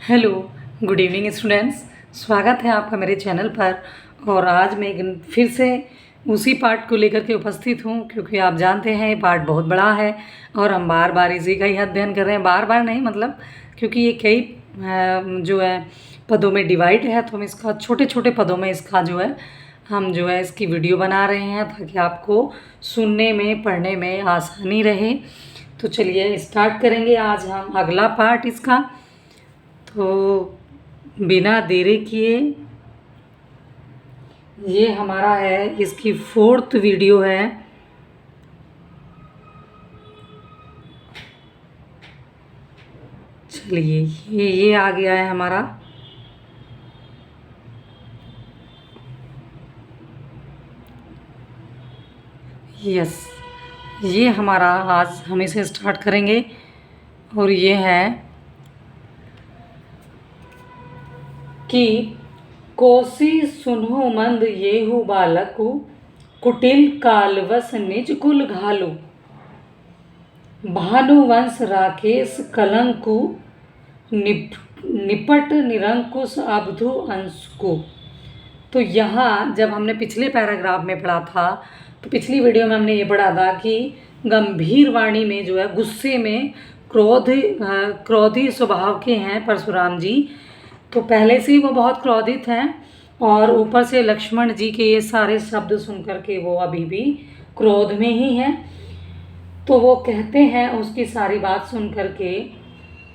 Hello, good evening students. स्वागत है आपका मेरे चैनल पर। और आज मैं फिर से उसी पार्ट को लेकर के उपस्थित हूँ, क्योंकि आप जानते हैं ये पार्ट बहुत बड़ा है और हम बार बार इसी का ही अध्ययन कर रहे हैं। बार बार नहीं, मतलब क्योंकि ये कई जो है पदों में डिवाइड है, तो हम इसका छोटे छोटे पदों में इसका जो है हम जो है इसकी वीडियो बना रहे हैं, ताकि आपको सुनने में पढ़ने में आसानी रहे। तो चलिए स्टार्ट करेंगे आज हम अगला पार्ट इसका। तो बिना देरी किए ये हमारा है, इसकी 4th वीडियो है। चलिए ये आ गया है हमारा। यस, ये हमारा आज हम इसे स्टार्ट करेंगे। और ये है कि कोसी सुनो मंद येहु बालकु, कुटिल कालवस निज कुल घालू। भानुवंश राकेश कलंकु, निपट निरंकुश अबधु अंशु। तो यहाँ जब हमने पिछले पैराग्राफ में पढ़ा था, तो पिछली वीडियो में हमने ये पढ़ा था कि गंभीर वाणी में जो है, गुस्से में क्रोधी स्वभाव के हैं परशुराम जी। तो पहले से ही वो बहुत क्रोधित हैं, और ऊपर से लक्ष्मण जी के ये सारे शब्द सुन कर के वो अभी भी क्रोध में ही हैं। तो वो कहते हैं उसकी सारी बात सुन कर के,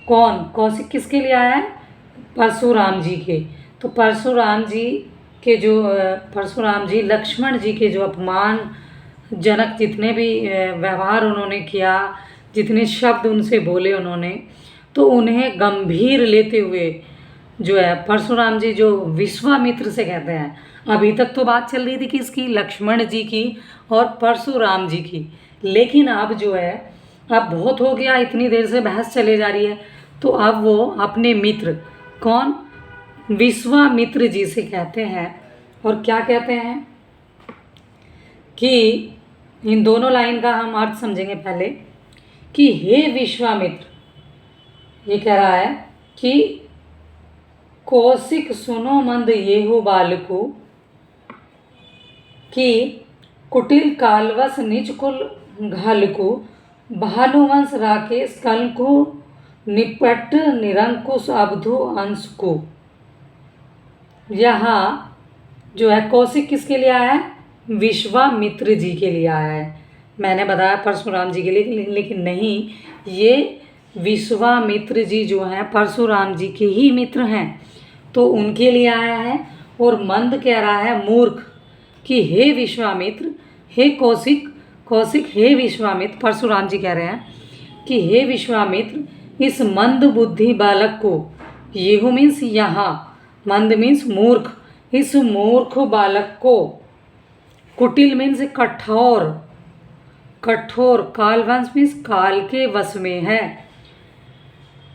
कौशिक किसके लिए आया है? परशुराम जी के। तो परशुराम जी लक्ष्मण जी के जो अपमानजनक जितने भी व्यवहार उन्होंने किया, जितने शब्द उनसे बोले उन्होंने, तो उन्हें गंभीर लेते हुए जो है परशुराम जी जो विश्वामित्र से कहते हैं। अभी तक तो बात चल रही थी किसकी? लक्ष्मण जी की और परशुराम जी की। लेकिन अब जो है, अब बहुत हो गया, इतनी देर से बहस चले जा रही है। तो अब वो अपने मित्र कौन? विश्वामित्र जी से कहते हैं। और क्या कहते हैं कि इन दोनों लाइन का हम अर्थ समझेंगे पहले। कि हे विश्वामित्र, ये कह रहा है कि कौशिक सुनो मंद येहु बालकु, कि कुटिल कालवस निज कुल घालकु। भानुवंश राकेश कलंकु, निपट निरंकुश अबधु अंशु। यहाँ जो है कौशिक किसके लिए आया है? विश्वामित्र जी के लिए आया है। मैंने बताया परशुराम जी के लिए, लेकिन नहीं, ये विश्वामित्र जी जो हैं परशुराम जी के ही मित्र हैं, तो उनके लिए आया है। और मंद कह रहा है मूर्ख, कि हे विश्वामित्र, हे कौशिक हे विश्वामित्र। परशुराम जी कह रहे हैं कि हे विश्वामित्र, इस मंद बुद्धि बालक को, येहु मीन्स यहाँ, मंद मीन्स मूर्ख, इस मूर्ख बालक को, कुटिल मीन्स कठोर, कालवंश मीन्स काल के वश में है,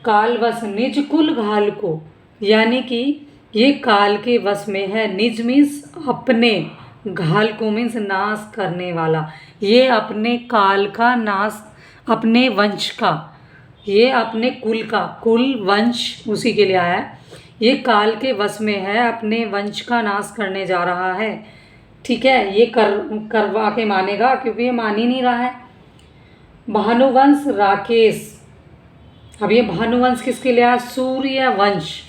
कालवश निज कुल घाल को, यानी कि ये काल के वश में है। निज मीन्स अपने, घाल को मीन्स नाश करने वाला। ये अपने काल का नाश, अपने वंश का, ये अपने कुल का, कुल वंश उसी के लिए आया है। ये काल के वश में है, अपने वंश का नाश करने जा रहा है। ठीक है, ये करवा के मानेगा, क्योंकि ये मान ही नहीं रहा है। भानुवंश राकेश, अब ये भानुवंश किसके लिए आया? सूर्य वंश।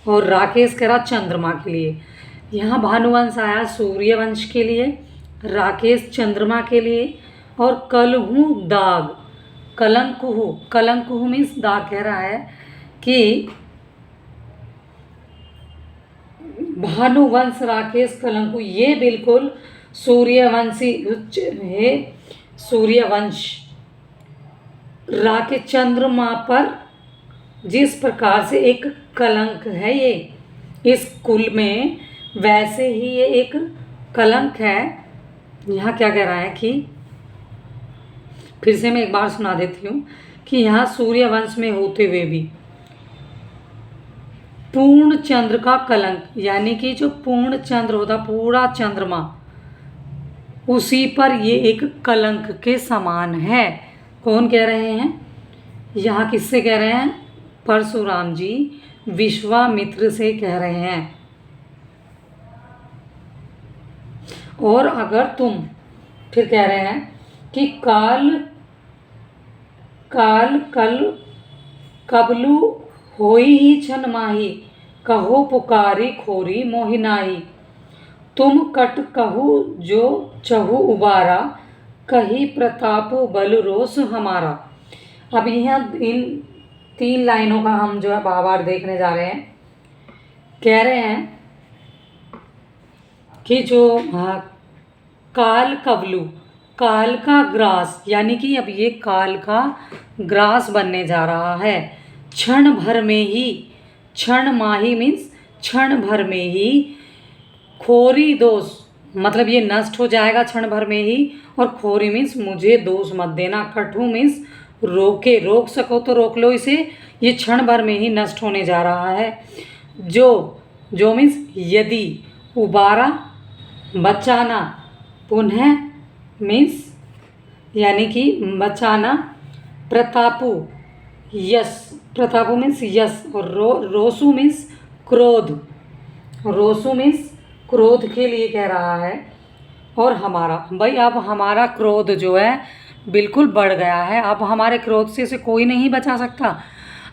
और राकेश कह रहा चंद्रमा के लिए। यहाँ भानुवंश आया सूर्य वंश के लिए, राकेश चंद्रमा के लिए, और कलहू दाग, कलंकुहु मीन्स दाग। कह रहा है कि भानुवंश राकेश कलंकु, ये बिल्कुल सूर्यवंशी है। सूर्यवंश राकेश चंद्रमा पर जिस प्रकार से एक कलंक है ये इस कुल में, वैसे ही ये एक कलंक है। यहाँ क्या कह रहा है कि, फिर से मैं एक बार सुना देती हूँ, कि यहाँ सूर्यवंश में होते हुए भी पूर्ण चंद्र का कलंक, यानी कि जो पूर्ण चंद्र होता, पूरा चंद्रमा, उसी पर ये एक कलंक के समान है। कौन कह रहे हैं? यहाँ किससे कह रहे हैं? परशुराम जी विश्वामित्र से कह रहे हैं। और अगर तुम फिर कह रहे हैं कि काल काल कल कबलू होई ही छन माही, कहो पुकारी खोरी मोहिनाई। तुम कट कहू जो चहु उबारा, कही प्रतापो बल रोष हमारा। अब यहाँ इन 3 लाइनों का हम जो है भावार्थ देखने जा रहे हैं। कह रहे हैं कि जो काल कबलू, काल का ग्रास, यानी कि अब ये काल का ग्रास बनने जा रहा है। क्षण भर में ही, क्षण माही मीन्स क्षण भर में ही, खोरी दोष मतलब ये नष्ट हो जाएगा क्षण भर में ही, और खोरी मीन्स मुझे दोष मत देना, कटु मीन्स रोके, रोक सको तो रोक लो इसे, ये क्षण भर में ही नष्ट होने जा रहा है। जो मीन्स यदि, उबारा बचाना, पुनः मीन्स यानी कि बचाना, प्रतापु यश, प्रतापु मीन्स यश, और रोसु मीन्स क्रोध, रोसु मीन्स क्रोध के लिए कह रहा है। और हमारा, भाई अब हमारा क्रोध जो है बिल्कुल बढ़ गया है, अब हमारे क्रोध से इसे कोई नहीं बचा सकता।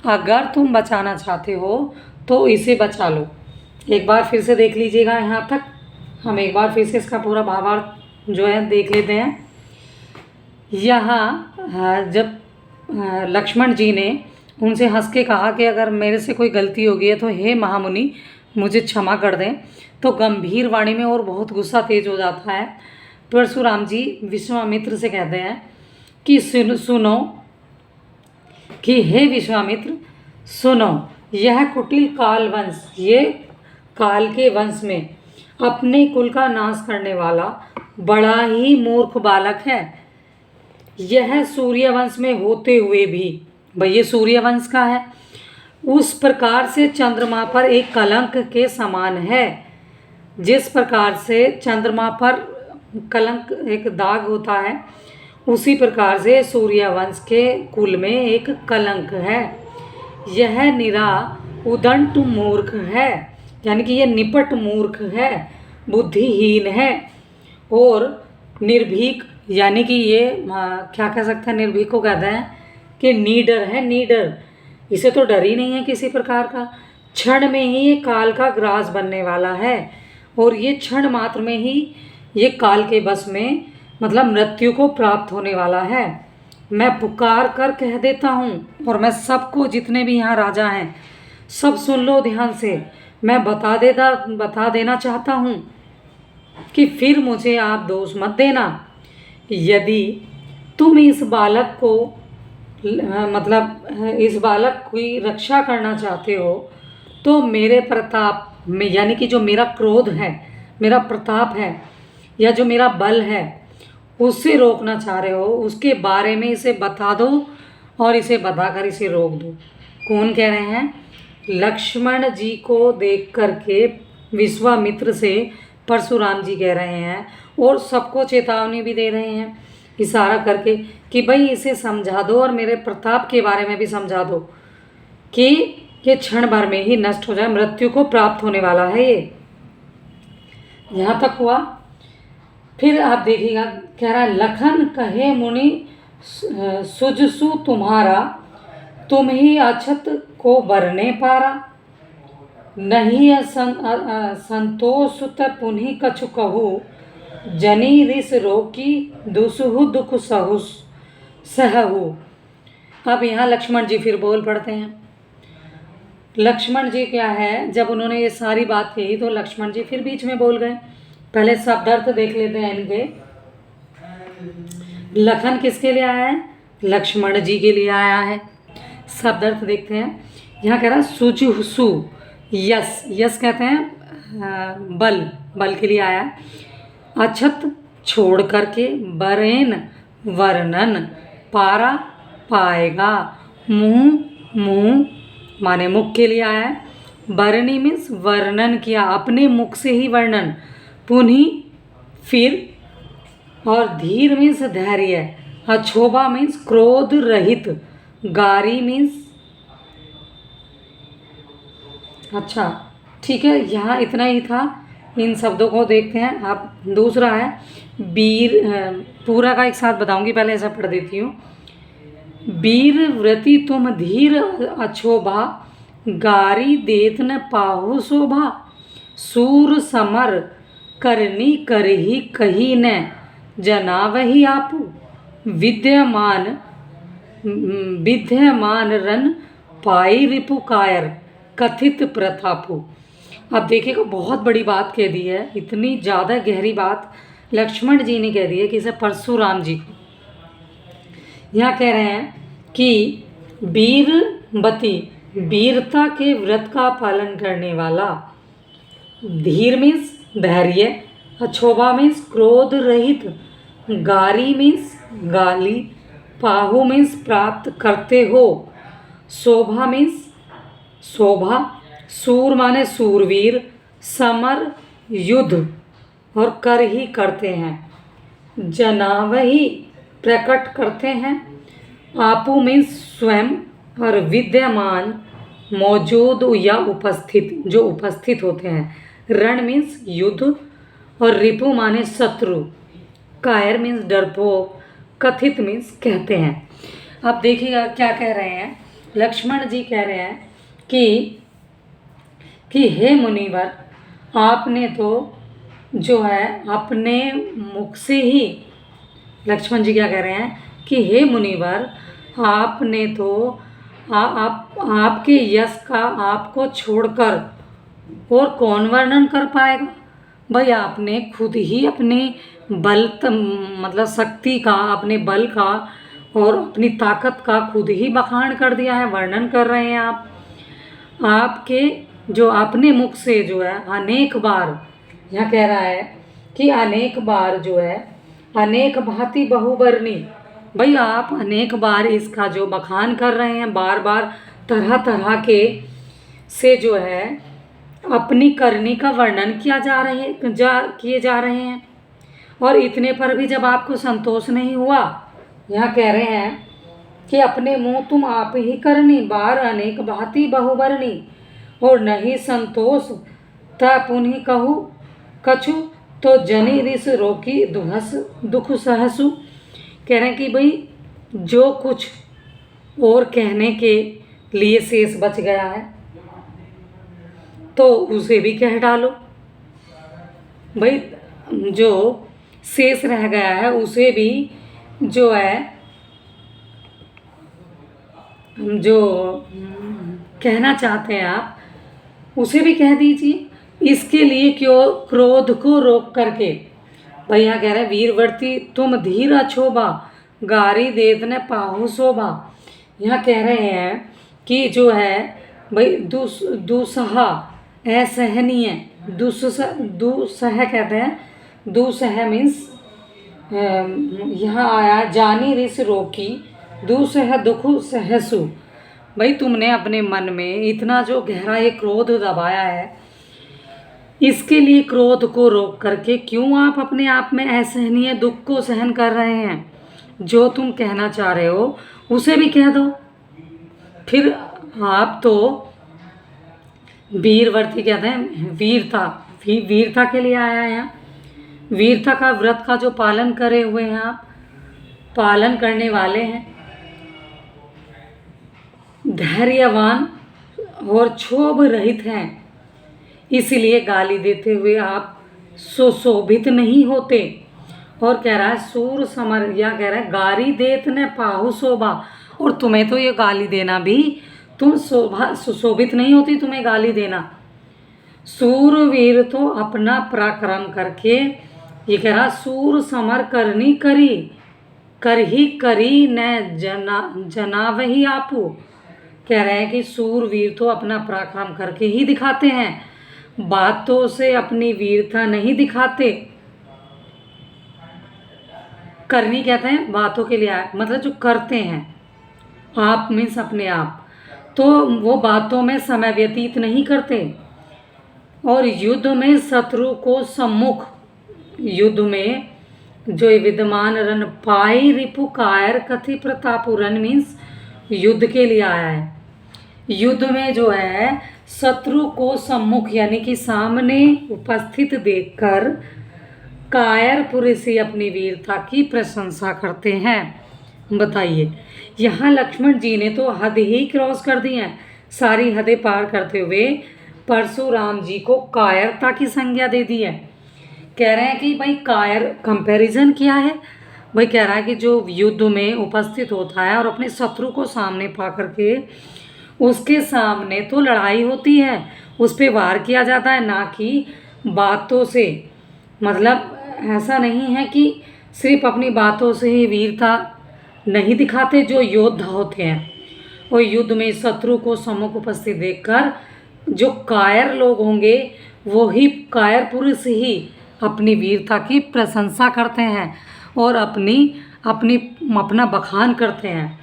अगर तुम बचाना चाहते हो तो इसे बचा लो। एक बार फिर से देख लीजिएगा, यहाँ तक हम एक बार फिर से इसका पूरा भावार्थ जो है देख लेते हैं। यहाँ जब लक्ष्मण जी ने उनसे हंस के कहा कि अगर मेरे से कोई गलती हो गई है तो हे महामुनि मुझे क्षमा कर दें, तो गंभीर वाणी में और बहुत गुस्सा तेज हो जाता है। परशुराम जी विश्वामित्र से कहते हैं कि सुनो कि हे विश्वामित्र सुनो, यह कुटिल काल वंश, ये काल के वंश में अपने कुल का नाश करने वाला बड़ा ही मूर्ख बालक है। यह सूर्यवंश में होते हुए भी, भाई ये सूर्यवंश का है, उस प्रकार से चंद्रमा पर एक कलंक के समान है। जिस प्रकार से चंद्रमा पर कलंक एक दाग होता है, उसी प्रकार से सूर्यवंश के कुल में एक कलंक है। यह निरा उदंड मूर्ख है, यानी कि यह निपट मूर्ख है, बुद्धिहीन है, और निर्भीक, यानी कि ये क्या कह सकते हैं, निर्भीक को कहते हैं कि नीडर है, नीडर, इसे तो डर ही नहीं है किसी प्रकार का। क्षण में ही ये काल का ग्रास बनने वाला है, और ये क्षण मात्र में ही ये काल के बस में मतलब मृत्यु को प्राप्त होने वाला है। मैं पुकार कर कह देता हूँ, और मैं सबको, जितने भी यहाँ राजा हैं सब सुन लो ध्यान से, मैं बता देना चाहता हूँ कि फिर मुझे आप दोष मत देना। यदि तुम इस बालक को मतलब इस बालक की रक्षा करना चाहते हो, तो मेरे प्रताप में, यानी कि जो मेरा क्रोध है, मेरा प्रताप है, या जो मेरा बल है, उससे रोकना चाह रहे हो, उसके बारे में इसे बता दो और इसे बताकर इसे रोक दो। कौन कह रहे हैं? लक्ष्मण जी को देख करके विश्वामित्र से परशुराम जी कह रहे हैं, और सबको चेतावनी भी दे रहे हैं इशारा करके कि भाई इसे समझा दो और मेरे प्रताप के बारे में भी समझा दो कि ये क्षण भर में ही नष्ट हो जाए, मृत्यु को प्राप्त होने वाला है। ये यहाँ तक हुआ। फिर आप देखिएगा, कह रहा है लखन कहे मुनि सुजसु तुम्हारा, तुम ही अछत को बरने पारा, नहीं संतोष पुनि कछु कहू, जनी रिस रोकी दुसहु दुख सहु। अब यहाँ लक्ष्मण जी फिर बोल पड़ते हैं। लक्ष्मण जी क्या है, जब उन्होंने ये सारी बात कही तो लक्ष्मण जी फिर बीच में बोल गए। पहले शब्दार्थ देख लेते हैं इनके। लखन किसके लिए आया है? लक्ष्मण जी के लिए आया है। शब्दार्थ देखते हैं। यहाँ कह रहा है सुजुसु, यस, यस कहते हैं बल, बल के लिए आया है। अछत छोड़ करके, बरेन वर्णन, पारा पाएगा, मुँह मुँह माने मुख के लिए आया है। बरनी मीन्स वर्णन किया, अपने मुख से ही वर्णन, पुनि फिर, और धीर मीन्स धैर्य, अछोभा मीन्स क्रोध रहित, गारी मीन्स अच्छा ठीक है, यहाँ इतना ही था। इन शब्दों को देखते हैं। अब दूसरा है वीर, पूरा का एक साथ बताऊंगी, पहले ऐसा पढ़ देती हूँ। वीर व्रति तुम धीर अछोभा, गारी देत न पाहु शोभा, सूर समर करनी करही कही न, जनावही आपू, विद्यमान विद्यमान रन पाई रिपु कायर, कथित प्रथापु। अब देखिएगा, बहुत बड़ी बात कह दी है, इतनी ज़्यादा गहरी बात लक्ष्मण जी ने कह दी है, किसे, परशुराम जी को। यहाँ कह रहे हैं कि वीरवती, वीरता के व्रत का पालन करने वाला, धीर मीन्स धैर्य, अछोभा मीन्स क्रोध रहित, गारी मीन्स गाली, पाहु मीन्स प्राप्त करते हो, शोभा मीन्स शोभा, सूर माने सूरवीर, समर युद्ध और कर ही करते हैं, जनावही प्रकट करते हैं, आपू मीन्स स्वयं, और विद्यमान मौजूद या उपस्थित, जो उपस्थित होते हैं, रण मीन्स युद्ध, और रिपु माने शत्रु, कायर मीन्स डरपोक, कथित मीन्स कहते हैं। अब देखिएगा क्या कह रहे हैं, लक्ष्मण जी कह रहे हैं कि हे मुनिवर, आपने तो जो है अपने मुख से ही, लक्ष्मण जी क्या कह रहे हैं कि हे मुनिवर, आपने तो आपके यश का आपको छोड़कर और कौन वर्णन कर पाएगा। भाई आपने खुद ही अपने बल मतलब शक्ति का, अपने बल का और अपनी ताकत का खुद ही बखान कर दिया है, वर्णन कर रहे हैं आप। आपके जो अपने मुख से जो है अनेक बार, यहाँ कह रहा है कि अनेक बार जो है, अनेक भांति बहुवर्णी, भाई आप अनेक बार इसका जो बखान कर रहे हैं, बार बार तरह तरह के से जो है अपनी करनी का वर्णन किए जा रहे हैं, और इतने पर भी जब आपको संतोष नहीं हुआ, यहाँ कह रहे हैं कि अपने मुँह तुम आप ही करनी, बार अनेक भांति बहुवर्णी, और नहीं संतोष ता पुनः कहू कछु, तो जनी रिस रोकी दुख सहसु। कह रहे हैं कि भाई जो कुछ और कहने के लिए शेष बच गया है तो उसे भी कह डालो। भाई जो शेष रह गया है उसे भी जो है, जो कहना चाहते हैं आप, उसे भी कह दीजिए। इसके लिए क्यों क्रोध को रोक करके, भैया कह रहे वीरवर्ती तुम धीर अछोभा, गारी देत न पाहु शोभा। यहाँ कह रहे हैं कि जो है भाई दुसहा असहनीय, दुसह कहते हैं, दुसह मीन्स यहाँ आया जानी रिस रोकी, दुसह दुख सहसु। भाई तुमने अपने मन में इतना जो गहरा ये क्रोध दबाया है, इसके लिए क्रोध को रोक करके क्यों आप अपने आप में असहनीय दुख को सहन कर रहे हैं। जो तुम कहना चाह रहे हो उसे भी कह दो। फिर आप तो वीरवर्ती कहते हैं, वीरता के लिए आया है यहाँ। वीरता का व्रत का जो पालन करे हुए हैं आप, पालन करने वाले हैं, धैर्यवान और क्षोभ रहित हैं, इसलिए गाली देते हुए आप सुशोभित नहीं होते। और कह रहा है सूर समर, या कह रहा है गारी देत न पाहु शोभा, और तुम्हें तो ये गाली देना भी, तुम सुशोभित नहीं होती तुम्हें गाली देना। सूरवीर तो अपना पराक्रम करके, ये कह रहा सूर समर करनी करी न जनावही आपू। कह रहे हैं कि सूरवीर तो अपना पराक्रम करके ही दिखाते हैं, बातों से अपनी वीरता नहीं दिखाते। करनी कहते हैं बातों के लिए, मतलब जो करते हैं, आप मीन्स अपने आप, तो वो बातों में समय व्यतीत नहीं करते। और युद्ध में शत्रु को सम्मुख, युद्ध में जो विद्यमान रन पाई रिपु कायर कथि प्रतापु, रन मीन्स युद्ध के लिए आया है। युद्ध में जो है शत्रु को सम्मुख यानी कि सामने उपस्थित देखकर कायर पुरुष ही अपनी वीरता की प्रशंसा करते हैं। बताइए, यहाँ लक्ष्मण जी ने तो हद ही क्रॉस कर दी है, सारी हदें पार करते हुए परशुराम जी को कायरता की संज्ञा दे दी है। कह रहे हैं कि भाई कायर, कंपैरिजन किया है, भाई कह रहा है कि जो युद्ध में उपस्थित होता है और अपने शत्रु को सामने पा करके उसके सामने तो लड़ाई होती है, उस पर वार किया जाता है, ना कि बातों से। मतलब ऐसा नहीं है कि सिर्फ अपनी बातों से ही वीरता नहीं दिखाते जो योद्धा होते हैं, और युद्ध में शत्रु को सम्मुख उपस्थित देखकर जो कायर लोग होंगे वो ही कायर पुरुष ही अपनी वीरता की प्रशंसा करते हैं और अपना बखान करते हैं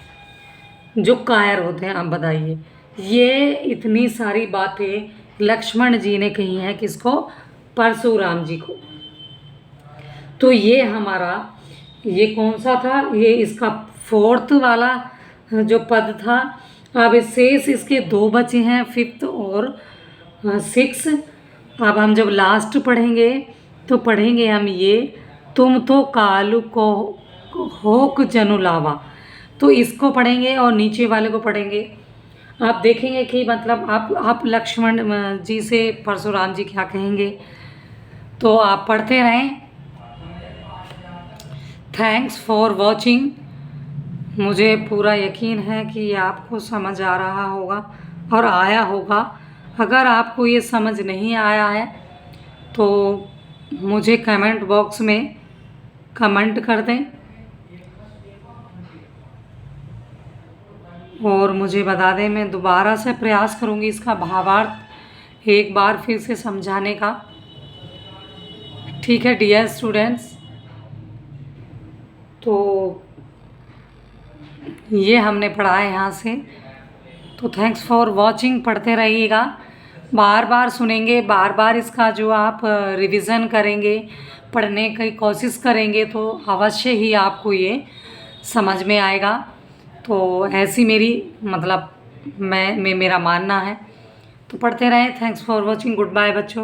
जो कायर होते हैं। आप बताइए, ये इतनी सारी बातें लक्ष्मण जी ने कही हैं किसको? परशुराम जी को। तो ये हमारा, ये कौन सा था? ये इसका 4th वाला जो पद था। अब शेष इसके 2 बचे हैं, 5th और 6। अब हम जब लास्ट पढ़ेंगे तो पढ़ेंगे हम ये, तुम तो कालू को होक जनुलावा। तो इसको पढ़ेंगे और नीचे वाले को पढ़ेंगे। आप देखेंगे कि मतलब आप लक्ष्मण जी से परशुराम जी क्या कहेंगे, तो आप पढ़ते रहें। Thanks for watching. मुझे पूरा यकीन है कि आपको समझ आ रहा होगा और आया होगा। अगर आपको ये समझ नहीं आया है तो मुझे कमेंट बॉक्स में कमेंट कर दें और मुझे बता दें। मैं दोबारा से प्रयास करूँगी इसका भावार्थ एक बार फिर से समझाने का। ठीक है डियर स्टूडेंट्स, तो ये हमने पढ़ा है यहाँ से। तो थैंक्स फॉर वॉचिंग, पढ़ते रहिएगा, बार बार सुनेंगे, बार बार इसका जो आप रिवीजन करेंगे, पढ़ने की कोशिश करेंगे तो अवश्य ही आपको ये समझ में आएगा। तो ऐसी मेरी मतलब मेरा मानना है। तो पढ़ते रहें। Thanks for watching. Goodbye बच्चों।